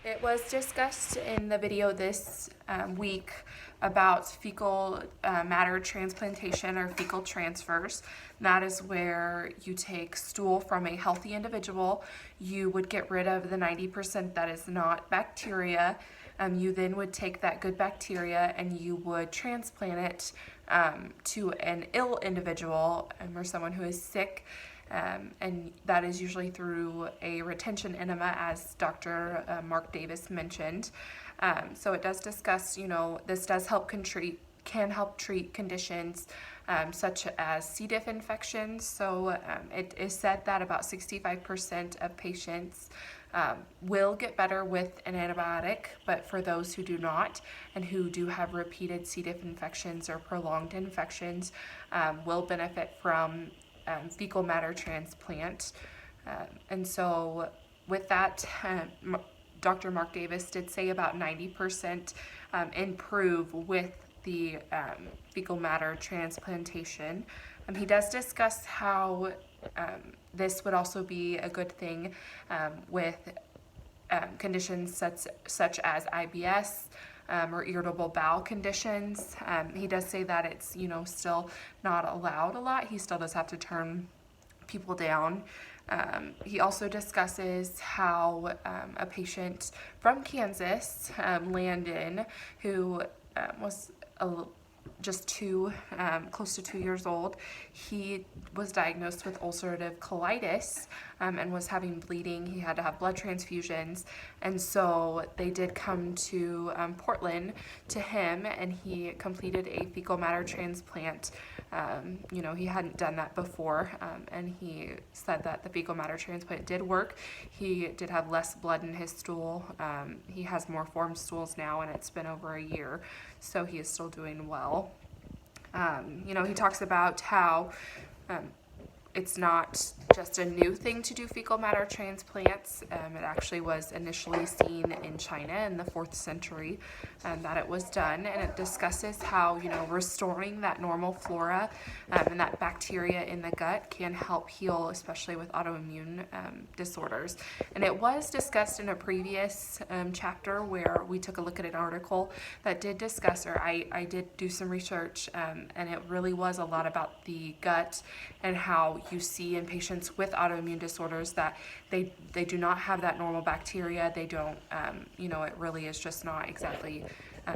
It was discussed in the video this week about fecal matter transplantation or fecal transfers. That is where you take stool from a healthy individual. You would get rid of the 90% that is not bacteria. You then would take that good bacteria and you would transplant it to an ill individual or someone who is sick. And that is usually through a retention enema, as Dr. Mark Davis mentioned. So it does discuss, this does can help treat conditions such as C. diff infections. So it is said that about 65% of patients will get better with an antibiotic, but for those who do not and who do have repeated C. diff infections or prolonged infections, will benefit from fecal matter transplant. And so with that, Dr. Mark Davis did say about 90% improve with the fecal matter transplantation. He does discuss how this would also be a good thing with conditions such as IBS, or irritable bowel conditions. He does say that it's, still not allowed a lot. He still does have to turn people down. He also discusses how a patient from Kansas, Landon, who was just close to 2 years old, he was diagnosed with ulcerative colitis and was having bleeding. He had to have blood transfusions, and so they did come to Portland to him, and he completed a fecal matter transplant. He hadn't done that before, and he said that the fecal matter transplant did work. He did have less blood in his stool. He has more formed stools now, and it's been over a year, so he is still doing well. He talks about how it's not just a new thing to do fecal matter transplants. It actually was initially seen in China in the 4th century that it was done, and it discusses how restoring that normal flora and that bacteria in the gut can help heal, especially with autoimmune disorders. And it was discussed in a previous chapter where we took a look at an article that did discuss, or I did do some research, and it really was a lot about the gut and how you see in patients with autoimmune disorders that they do not have that normal bacteria. They don't, it really is just not exactly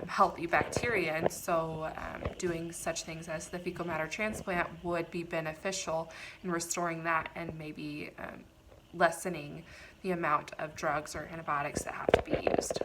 healthy bacteria. And so doing such things as the fecal matter transplant would be beneficial in restoring that and maybe lessening the amount of drugs or antibiotics that have to be used.